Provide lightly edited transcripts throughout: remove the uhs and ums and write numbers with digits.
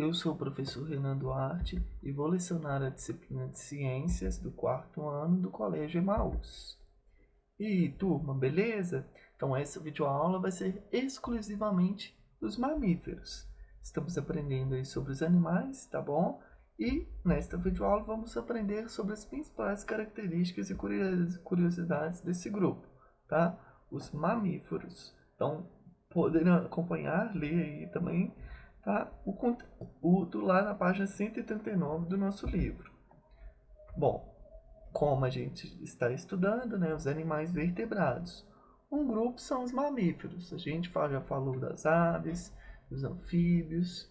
Eu sou o professor Renan Duarte e vou lecionar a disciplina de Ciências do 4º ano do Colégio Emaús. E turma, beleza? Então essa videoaula vai ser exclusivamente dos mamíferos. Estamos aprendendo aí sobre os animais, tá bom? E nesta videoaula vamos aprender sobre as principais características e curiosidades desse grupo, tá? Os mamíferos. Então, poderão acompanhar, ler aí também, tá? O conteúdo lá na página 139 do nosso livro. Bom, como a gente está estudando, né, os animais vertebrados. Um grupo são os mamíferos. A gente já falou das aves, dos anfíbios,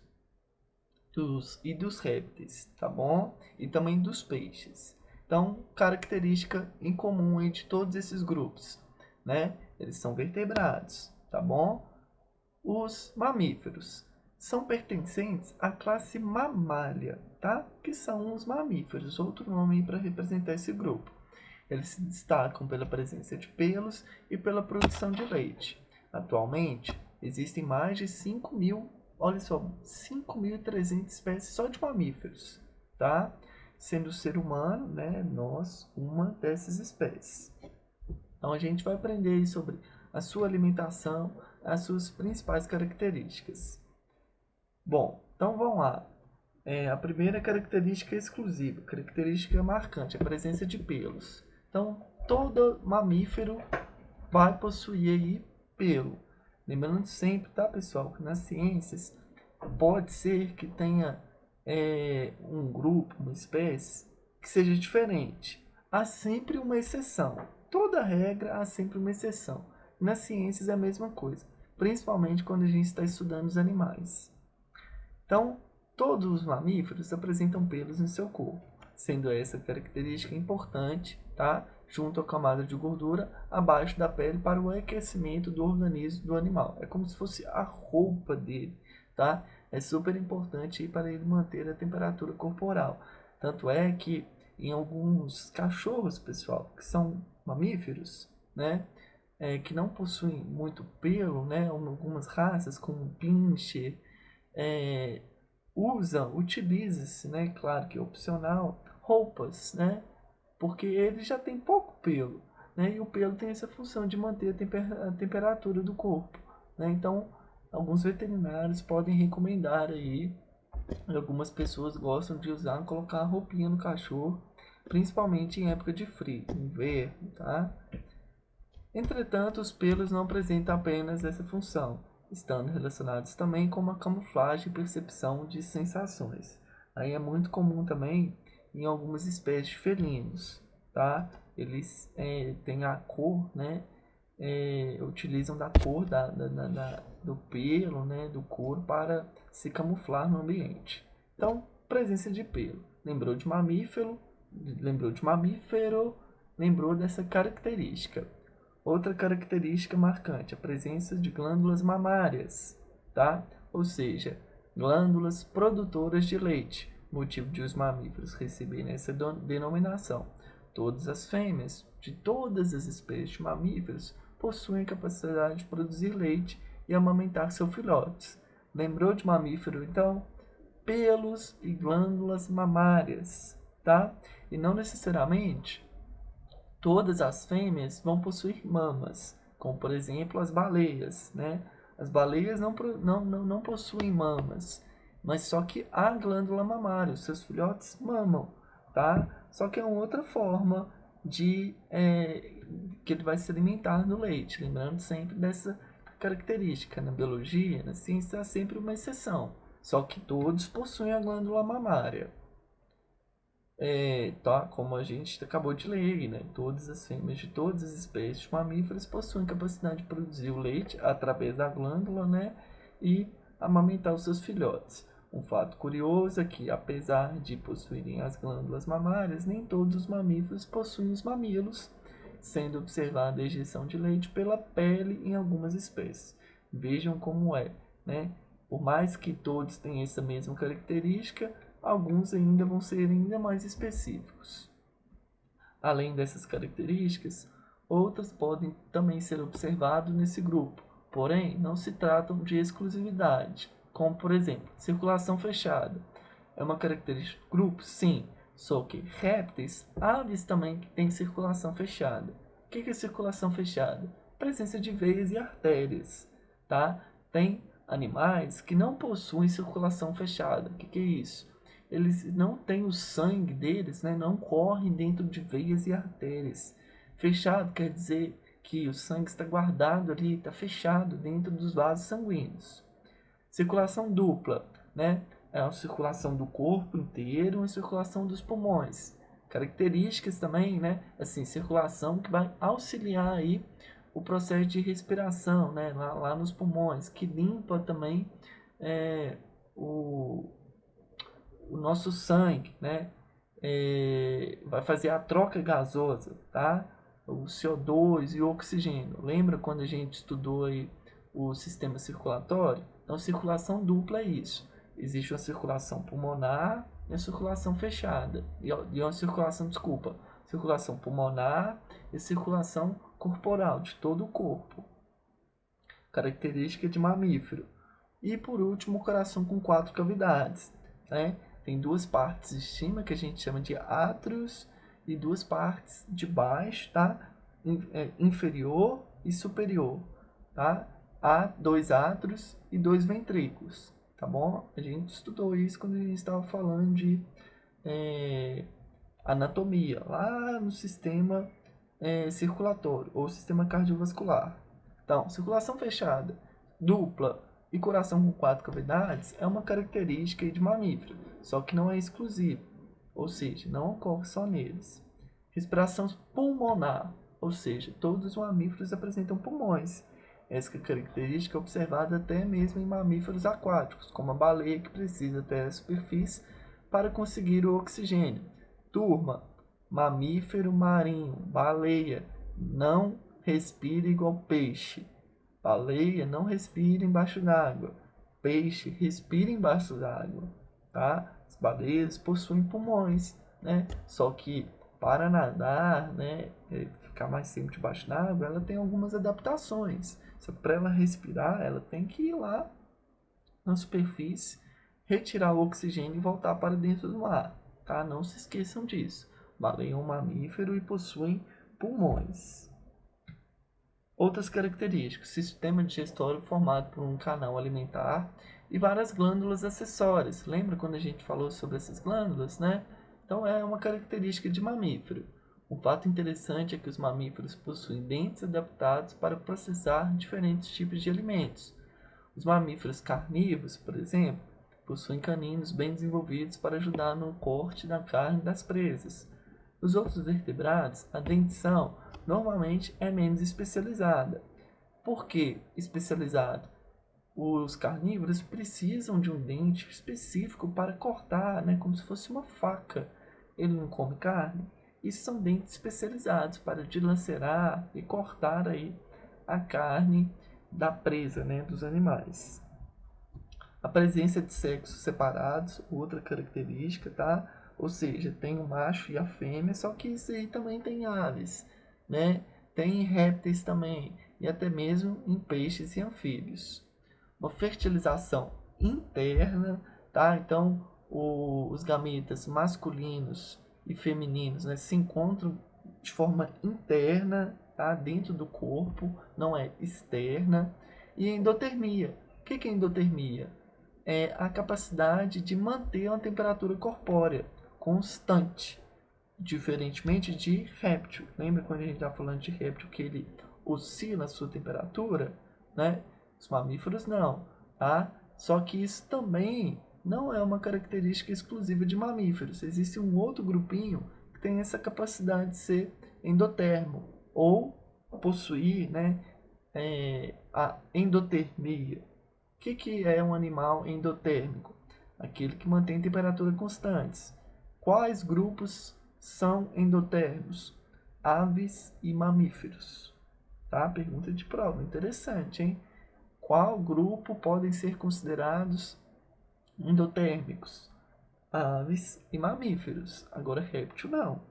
dos répteis, tá bom? E também dos peixes. Então, característica em comum aí de todos esses grupos, né? Eles são vertebrados, tá bom? Os mamíferos são pertencentes à classe mamália, tá? Que são os mamíferos, outro nome para representar esse grupo. Eles se destacam pela presença de pelos e pela produção de leite. Atualmente, existem mais de 5.000, olha só, 5.300 espécies só de mamíferos, tá? Sendo o ser humano, né, nós, uma dessas espécies. Então a gente vai aprender sobre a sua alimentação, as suas principais características. Bom, então vamos lá. A primeira característica exclusiva, característica marcante, a presença de pelos. Então, todo mamífero vai possuir aí pelo. Lembrando sempre, tá, pessoal, que nas ciências pode ser que tenha um grupo, uma espécie, que seja diferente. Há sempre uma exceção. Toda regra há sempre uma exceção. Nas ciências é a mesma coisa, principalmente quando a gente está estudando os animais. Então, todos os mamíferos apresentam pelos em seu corpo, sendo essa característica importante, tá? Junto à camada de gordura abaixo da pele para o aquecimento do organismo do animal. É como se fosse a roupa dele, tá? É super importante para ele manter a temperatura corporal. Tanto é que em alguns cachorros, pessoal, que são mamíferos, né? Que não possuem muito pelo, né? Algumas raças, como o pincher, utiliza-se, né? Claro que é opcional, roupas, né? Porque ele já tem pouco pelo, né? E o pelo tem essa função de manter a temperatura do corpo, né? Então, alguns veterinários podem recomendar aí, algumas pessoas gostam de usar, colocar a roupinha no cachorro, principalmente em época de frio, inverno, tá? Entretanto, os pelos não apresentam apenas essa função, estando relacionados também com uma camuflagem e percepção de sensações. Aí é muito comum também em algumas espécies de felinos, tá? Eles têm a cor, né? Utilizam da cor do pelo, né? Do couro para se camuflar no ambiente. Então, presença de pelo. Lembrou de mamífero, lembrou dessa característica. Outra característica marcante, a presença de glândulas mamárias, tá? Ou seja, glândulas produtoras de leite, motivo de os mamíferos receberem essa denominação. Todas as fêmeas de todas as espécies de mamíferos possuem a capacidade de produzir leite e amamentar seus filhotes. Lembrou de mamífero, então? Pelos e glândulas mamárias, tá? E não necessariamente todas as fêmeas vão possuir mamas, como por exemplo as baleias, né? As baleias não possuem mamas, mas só que há glândula mamária, os seus filhotes mamam, tá? Só que é uma outra forma de que ele vai se alimentar no leite, lembrando sempre dessa característica. Na biologia, na ciência, há sempre uma exceção, só que todos possuem a glândula mamária. Tá? Como a gente acabou de ler, né? Todas as fêmeas de todas as espécies de mamíferos possuem capacidade de produzir o leite através da glândula, né? E amamentar os seus filhotes. Um fato curioso é que, apesar de possuírem as glândulas mamárias, nem todos os mamíferos possuem os mamilos, sendo observada a ejeção de leite pela pele em algumas espécies. Vejam como é, né? Por mais que todos tenham essa mesma característica, alguns ainda vão ser ainda mais específicos. Além dessas características, outras podem também ser observadas nesse grupo, porém não se tratam de exclusividade, como por exemplo, circulação fechada. É uma característica do grupo? Sim. Só que répteis, aves também têm circulação fechada. O que é circulação fechada? Presença de veias e artérias, tá? Tem animais que não possuem circulação fechada. O que é isso? Eles não têm o sangue deles, né? Não corre dentro de veias e artérias. Fechado quer dizer que o sangue está guardado ali, está fechado dentro dos vasos sanguíneos. Circulação dupla, né? É a circulação do corpo inteiro e a circulação dos pulmões. Características também, né? Assim, circulação que vai auxiliar aí o processo de respiração, né? Lá nos pulmões, que limpa também o nosso sangue, né? Vai fazer a troca gasosa, tá? O CO2 e o oxigênio. Lembra quando a gente estudou aí o sistema circulatório? Então, circulação dupla é isso. Existe uma circulação pulmonar e a circulação fechada. E uma circulação, desculpa, circulação pulmonar e circulação corporal, de todo o corpo. Característica de mamífero. E por último, o coração com 4 cavidades, né? Tem 2 partes de cima que a gente chama de átrios e 2 partes de baixo, tá? Inferior e superior, tá? Há 2 átrios e 2 ventrículos, tá bom? A gente estudou isso quando a gente estava falando de anatomia, lá no sistema circulatório ou sistema cardiovascular. Então, circulação fechada, dupla e coração com 4 cavidades é uma característica de mamífero, só que não é exclusiva, ou seja, não ocorre só neles. Respiração pulmonar, ou seja, todos os mamíferos apresentam pulmões. Essa característica é observada até mesmo em mamíferos aquáticos, como a baleia, que precisa até a superfície para conseguir o oxigênio. Turma, mamífero marinho, baleia, não respira igual peixe. Baleia não respira embaixo d'água. Peixe respira embaixo d'água, tá? As baleias possuem pulmões, né? Só que para nadar, né, ficar mais tempo debaixo d'água, ela tem algumas adaptações. Só que para ela respirar, ela tem que ir lá na superfície, retirar o oxigênio e voltar para dentro do mar, tá? Não se esqueçam disso. Baleia é um mamífero e possuem pulmões. Outras características: sistema digestório formado por um canal alimentar e várias glândulas acessórias. Lembra quando a gente falou sobre essas glândulas, né? Então é uma característica de mamífero. Um fato interessante é que os mamíferos possuem dentes adaptados para processar diferentes tipos de alimentos. Os mamíferos carnívoros, por exemplo, possuem caninos bem desenvolvidos para ajudar no corte da carne das presas. Nos outros vertebrados, a dentição normalmente é menos especializada. Por que especializado? Os carnívoros precisam de um dente específico para cortar, né, como se fosse uma faca. Ele não come carne. E são dentes especializados para dilacerar e cortar aí a carne da presa, né, dos animais. A presença de sexos separados, outra característica, tá? Ou seja, tem o macho e a fêmea, só que isso aí também tem aves, né? Tem em répteis também, e até mesmo em peixes e anfíbios. Uma fertilização interna, tá? Então, os gametas masculinos e femininos, né, se encontram de forma interna, tá? Dentro do corpo, não é externa. E endotermia. O que é endotermia? É a capacidade de manter uma temperatura corpórea constante, diferentemente de réptil. Lembra quando a gente está falando de réptil que ele oscila a sua temperatura, né? Os mamíferos não, tá? Só que isso também não é uma característica exclusiva de mamíferos. Existe um outro grupinho que tem essa capacidade de ser endotermo ou possuir, né, a endotermia. O que é um animal endotérmico? Aquele que mantém temperatura constantes. Quais grupos são endotérmicos? Aves e mamíferos. Tá? Pergunta de prova, interessante, hein? Qual grupo podem ser considerados endotérmicos? Aves e mamíferos. Agora réptil não.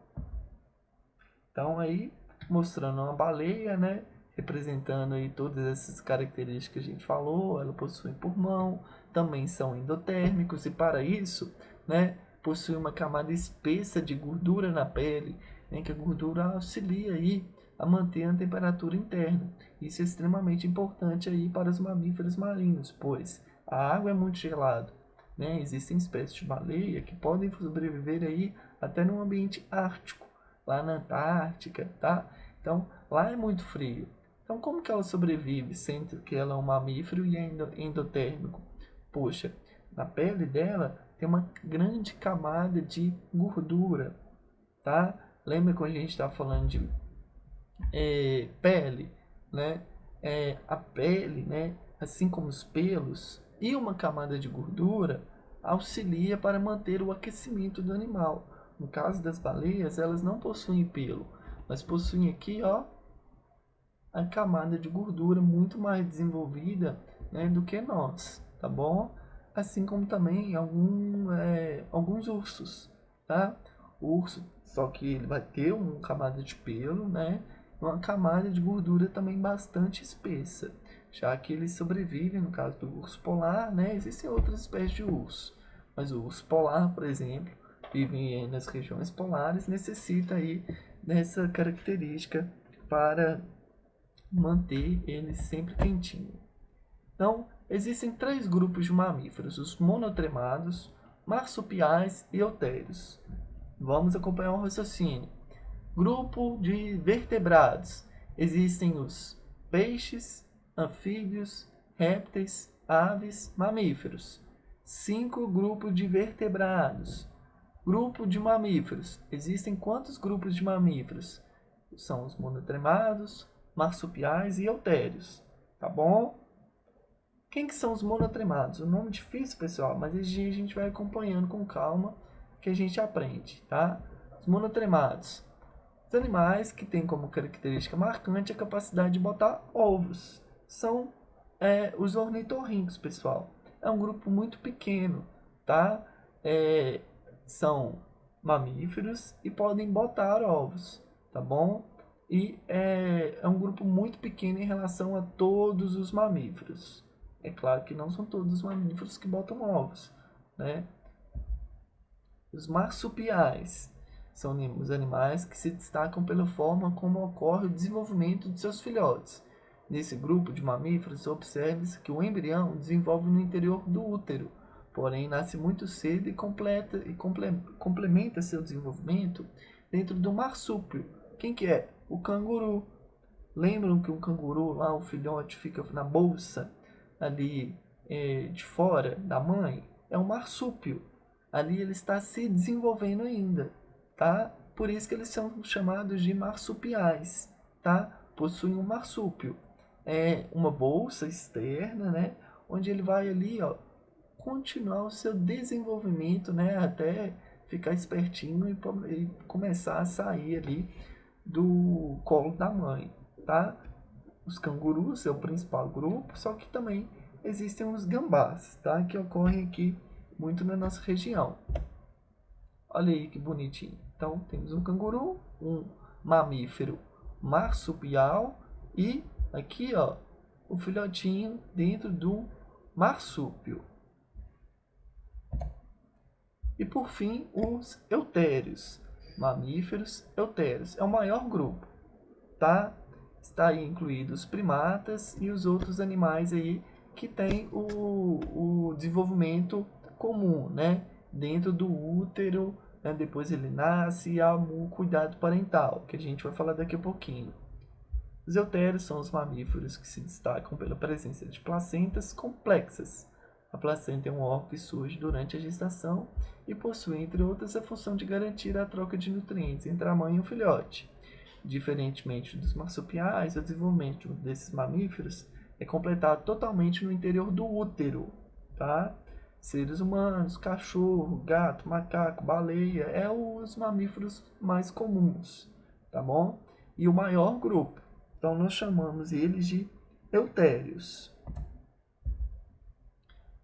Então aí mostrando uma baleia, né, representando aí todas essas características que a gente falou. Ela possui pulmão, também são endotérmicos e para isso, né, possui uma camada espessa de gordura na pele, né, que a gordura auxilia aí a manter a temperatura interna. Isso é extremamente importante aí para os mamíferos marinhos, pois a água é muito gelada, né? Existem espécies de baleia que podem sobreviver aí até no ambiente ártico, lá na Antártica, tá? Então, lá é muito frio. Então, como que ela sobrevive, sendo que ela é um mamífero e é endotérmico? Poxa, na pele dela tem uma grande camada de gordura, tá? Lembra quando a gente está falando de pele, né? A pele, né? Assim como os pelos e uma camada de gordura auxilia para manter o aquecimento do animal. No caso das baleias, elas não possuem pelo, mas possuem aqui, ó, a camada de gordura muito mais desenvolvida, né, do que nós, tá bom? Assim como também alguns ursos, tá? O urso, só que ele vai ter uma camada de pelo, né? Uma camada de gordura também bastante espessa, já que eles sobrevivem, no caso do urso polar, né? Existem outras espécies de urso, mas o urso polar, por exemplo, vive nas regiões polares, necessita aí dessa característica para manter ele sempre quentinho. Então, existem 3 grupos de mamíferos: os monotremados, marsupiais e eutérios. Vamos acompanhar o raciocínio. Grupo de vertebrados. Existem os peixes, anfíbios, répteis, aves, mamíferos. 5 grupos de vertebrados. Grupo de mamíferos. Existem quantos grupos de mamíferos? São os monotremados, marsupiais e eutérios. Tá bom? Quem que são os monotremados? Um nome difícil, pessoal, mas a gente vai acompanhando com calma que a gente aprende, tá? Os monotremados. Os animais que têm como característica marcante a capacidade de botar ovos. São os ornitorrincos, pessoal. É um grupo muito pequeno, tá? São mamíferos e podem botar ovos, tá bom? E é um grupo muito pequeno em relação a todos os mamíferos. É claro que não são todos os mamíferos que botam ovos, né? Os marsupiais são os animais que se destacam pela forma como ocorre o desenvolvimento de seus filhotes. Nesse grupo de mamíferos, observa-se que o embrião desenvolve no interior do útero, porém nasce muito cedo e complementa seu desenvolvimento dentro do marsúpio. Quem que é? O canguru. Lembram que o canguru, lá o filhote, fica na bolsa ali de fora da mãe? É um marsúpio. Ali ele está se desenvolvendo ainda, tá? Por isso que eles são chamados de marsupiais, tá? Possuem um marsúpio. É uma bolsa externa, né? Onde ele vai ali, ó, continuar o seu desenvolvimento, né? Até ficar espertinho e começar a sair ali do colo da mãe, tá? Os cangurus é o principal grupo, só que também existem os gambás, tá? Que ocorrem aqui muito na nossa região. Olha aí que bonitinho. Então, temos um canguru, um mamífero marsupial e aqui, ó, o filhotinho dentro do marsúpio. E por fim, os eutérios, mamíferos eutérios. É o maior grupo, tá? Está aí incluídos os primatas e os outros animais aí que têm o desenvolvimento comum, né? Dentro do útero, né? Depois ele nasce e há o cuidado parental, que a gente vai falar daqui a pouquinho. Os eutérios são os mamíferos que se destacam pela presença de placentas complexas. A placenta é um órgão que surge durante a gestação e possui, entre outras, a função de garantir a troca de nutrientes entre a mãe e o filhote. Diferentemente dos marsupiais, o desenvolvimento desses mamíferos é completado totalmente no interior do útero, tá? Seres humanos, cachorro, gato, macaco, baleia, os mamíferos mais comuns, tá bom? E o maior grupo, então nós chamamos eles de eutérios.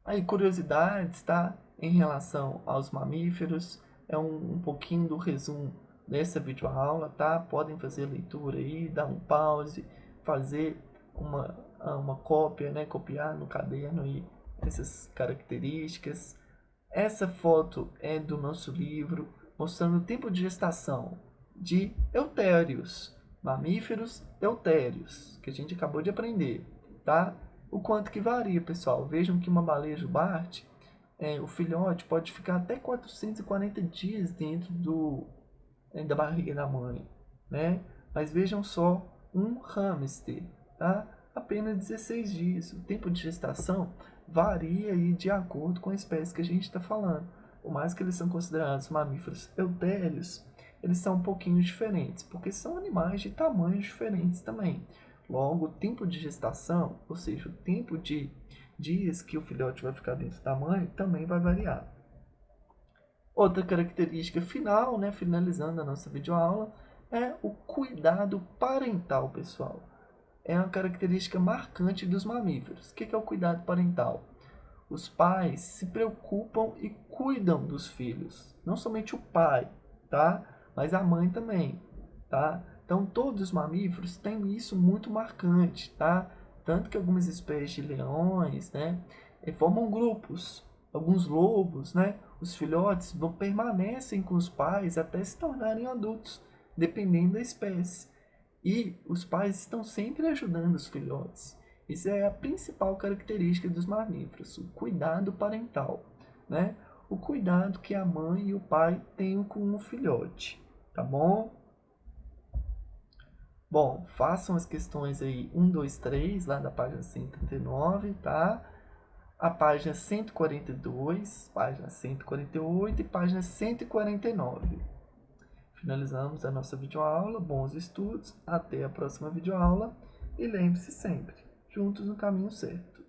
Aí, curiosidades, tá? Em relação aos mamíferos, é um pouquinho do resumo dessa videoaula, tá? Podem fazer a leitura aí, dar um pause, fazer uma cópia, né? Copiar no caderno aí essas características. Essa foto é do nosso livro mostrando o tempo de gestação de eutérios, mamíferos eutérios, que a gente acabou de aprender, tá? O quanto que varia, pessoal. Vejam que uma baleia jubarte, o filhote pode ficar até 440 dias dentro da barriga da mãe, né? Mas vejam só, um hamster, tá? Apenas 16 dias. O tempo de gestação varia aí de acordo com a espécie que a gente está falando. Por mais que eles são considerados mamíferos eutérios, eles são um pouquinho diferentes, porque são animais de tamanhos diferentes também. Logo, o tempo de gestação, ou seja, o tempo de dias que o filhote vai ficar dentro da mãe, também vai variar. Outra característica final, né, finalizando a nossa videoaula, é o cuidado parental, pessoal. É uma característica marcante dos mamíferos. O que é o cuidado parental? Os pais se preocupam e cuidam dos filhos. Não somente o pai, tá? Mas a mãe também, tá? Então, todos os mamíferos têm isso muito marcante, tá? Tanto que algumas espécies de leões, né, formam grupos. Alguns lobos, né, os filhotes permanecem com os pais até se tornarem adultos, dependendo da espécie. E os pais estão sempre ajudando os filhotes. Isso é a principal característica dos mamíferos, o cuidado parental, né? O cuidado que a mãe e o pai têm com o filhote, tá bom? Bom, façam as questões aí 1, 2, 3, lá da página 139, tá? A página 142, página 148 e página 149. Finalizamos a nossa videoaula. Bons estudos, até a próxima videoaula e lembre-se sempre, juntos no caminho certo.